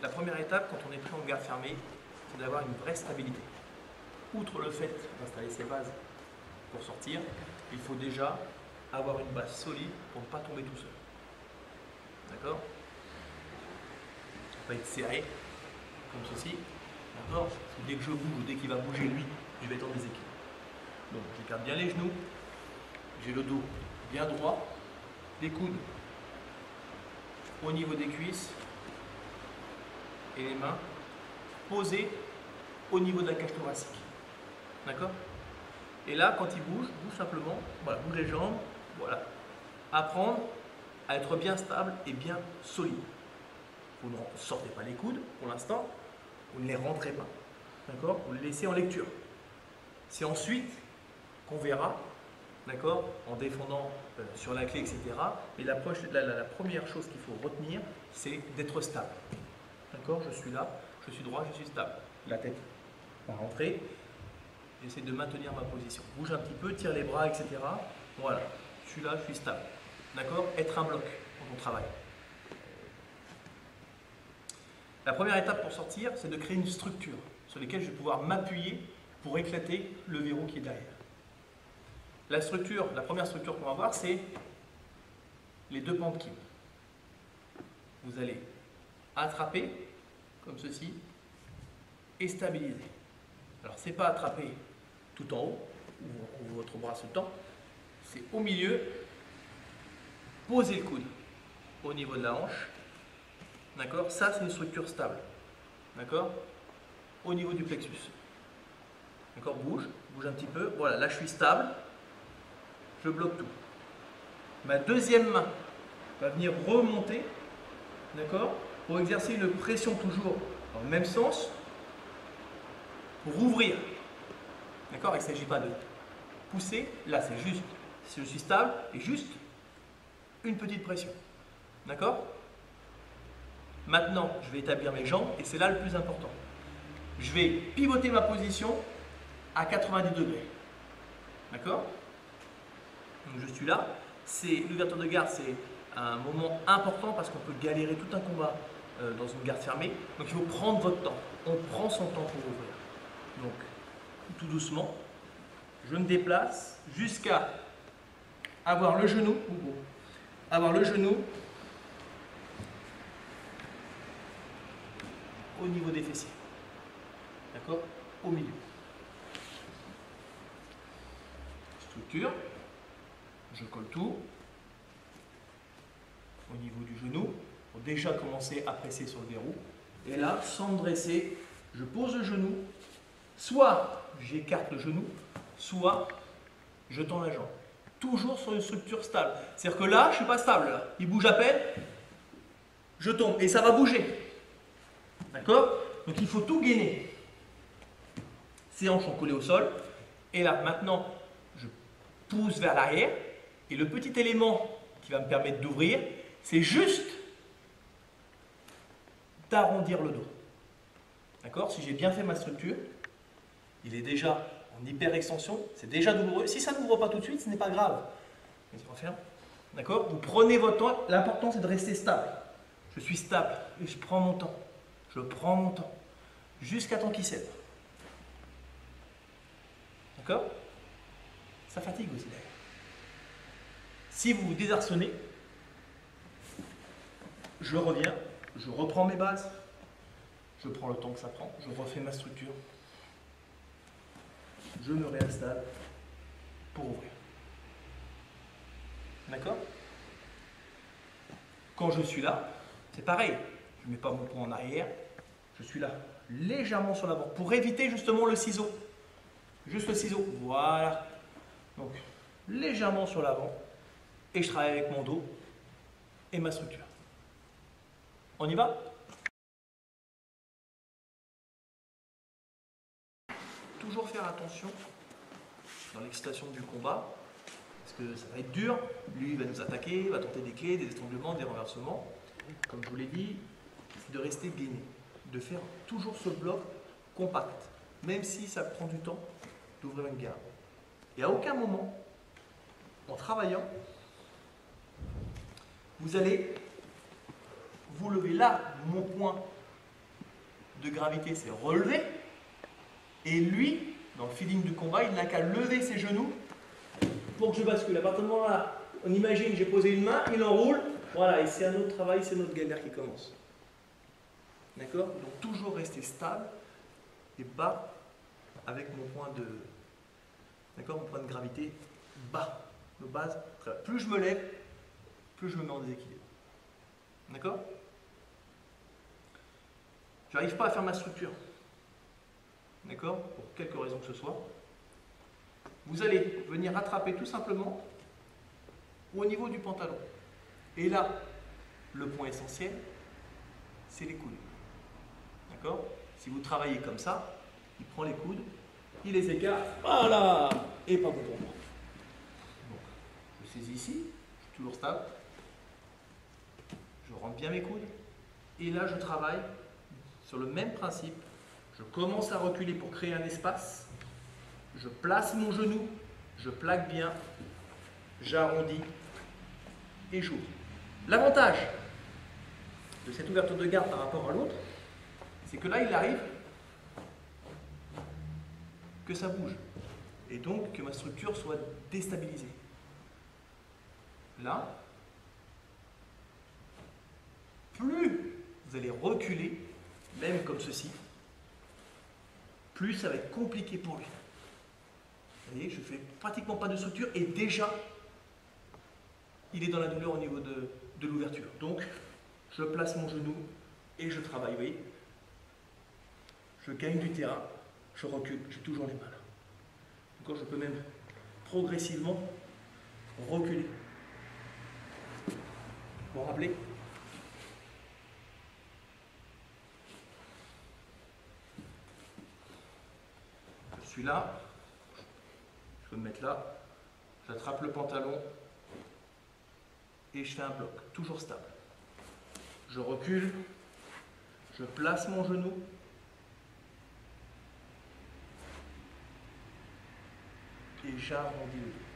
La première étape, quand on est pris en garde fermée, c'est d'avoir une vraie stabilité. Outre le fait d'installer ses bases pour sortir, il faut déjà avoir une base solide pour ne pas tomber tout seul. D'accord? Ça peut être serré, comme ceci. D'accord? Parce que dès que je bouge ou dès qu'il va bouger lui, je vais être en déséquilibre. Donc j'écarte bien les genoux, j'ai le dos bien droit, les coudes au niveau des cuisses et les mains posées au niveau de la cage thoracique. D'accord? Et là, quand il bouge simplement, voilà, bouge les jambes, voilà. Apprendre à être bien stable et bien solide. Vous ne sortez pas les coudes pour l'instant, vous ne les rentrez pas. D'accord? Vous les laissez en lecture. C'est ensuite qu'on verra, d'accord, en défendant sur la clé, etc. Mais la première chose qu'il faut retenir, c'est d'être stable. D'accord? Je suis là, je suis droit, je suis stable. La tête va rentrer. J'essaie de maintenir ma position. Bouge un petit peu, tire les bras, etc. Voilà, je suis là, je suis stable. D'accord? Être un bloc quand on travaille. La première étape pour sortir, c'est de créer une structure sur laquelle je vais pouvoir m'appuyer pour éclater le verrou qui est derrière. La première structure qu'on va voir, c'est les deux pampkins. Vous allez attraper, comme ceci, et stabiliser. Alors, ce n'est pas attraper tout en haut, où votre bras se tend, c'est au milieu, poser le coude au niveau de la hanche. D'accord? Ça, c'est une structure stable. D'accord? Au niveau du plexus. D'accord? Bouge un petit peu. Voilà, là, je suis stable. Je bloque tout. Ma deuxième main va venir remonter, d'accord, pour exercer une pression toujours dans le même sens, pour ouvrir. D'accord? Il ne s'agit pas de pousser. Là, c'est juste, si je suis stable, et juste une petite pression. D'accord? Maintenant, je vais établir mes jambes, et c'est là le plus important. Je vais pivoter ma position à 90 degrés. D'accord? Donc je suis là. L'ouverture de garde, c'est un moment important parce qu'on peut galérer tout un combat dans une garde fermée. Donc il faut prendre votre temps. On prend son temps pour ouvrir. Donc tout doucement, je me déplace jusqu'à avoir le genou, au niveau des fessiers. D'accord? Au milieu. Structure. Je colle tout au niveau du genou pour déjà commencer à presser sur le verrou. Et là, sans me dresser, je pose le genou. Soit j'écarte le genou, soit je tends la jambe. Toujours sur une structure stable. C'est-à-dire que là, je ne suis pas stable. Là. Il bouge à peine, je tombe. Et ça va bouger. D'accord? Donc il faut tout gainer. Ces hanches sont collées au sol. Et là, maintenant, je pousse vers l'arrière. Et le petit élément qui va me permettre d'ouvrir, c'est juste d'arrondir le dos. D'accord? Si j'ai bien fait ma structure, il est déjà en hyper extension, c'est déjà douloureux. Si ça n'ouvre pas tout de suite, ce n'est pas grave. D'accord? Vous prenez votre temps. L'important, c'est de rester stable. Je suis stable et je prends mon temps. Je prends mon temps jusqu'à temps qu'il cède. D'accord? Ça fatigue aussi d'ailleurs. Si vous vous désarçonnez, je reviens, je reprends mes bases, je prends le temps que ça prend, je refais ma structure, je me réinstalle pour ouvrir. D'accord? Quand je suis là, c'est pareil, je ne mets pas mon poing en arrière, je suis là, légèrement sur l'avant, pour éviter justement le ciseau. Juste le ciseau, voilà. Donc, légèrement sur l'avant. Et je travaille avec mon dos et ma structure. On y va? Toujours faire attention dans l'excitation du combat, parce que ça va être dur. Lui, il va nous attaquer, va tenter des clés, des étranglements, des renversements. Comme je vous l'ai dit, c'est de rester gainé, de faire toujours ce bloc compact, même si ça prend du temps d'ouvrir une garde. Et à aucun moment, en travaillant, vous allez vous lever là, mon poing de gravité, c'est relever. Et lui, dans le feeling du combat, il n'a qu'à lever ses genoux pour que je bascule. À partir de ce moment-là, on imagine, j'ai posé une main, il enroule. Voilà, et c'est un autre travail, c'est notre galère qui commence. D'accord? Donc toujours rester stable et bas avec mon point de, d'accord, mon point de gravité bas. De base, plus je me lève, plus je me mets en déséquilibre. D'accord? Je n'arrive pas à faire ma structure. D'accord? Pour quelque raison que ce soit. Vous allez venir rattraper tout simplement au niveau du pantalon. Et là, le point essentiel, c'est les coudes. D'accord? Si vous travaillez comme ça, il prend les coudes, il les écarte, voilà, et pas bon pour moi. Donc, je saisis ici, je suis toujours stable, je rentre bien mes coudes, et là je travaille sur le même principe. Je commence à reculer pour créer un espace, je place mon genou, je plaque bien, j'arrondis et j'ouvre. L'avantage de cette ouverture de garde par rapport à l'autre, c'est que là il arrive que ça bouge et donc que ma structure soit déstabilisée. Là, plus vous allez reculer, même comme ceci, plus ça va être compliqué pour lui. Vous voyez, je ne fais pratiquement pas de structure et déjà, il est dans la douleur au niveau de l'ouverture. Donc, je place mon genou et je travaille. Vous voyez, je gagne du terrain, je recule, j'ai toujours les mains là. Encore, je peux même progressivement reculer. Vous vous rappelez? Je suis là, je peux me mettre là, j'attrape le pantalon et je fais un bloc, toujours stable. Je recule, je place mon genou, et j'arrondis le dos.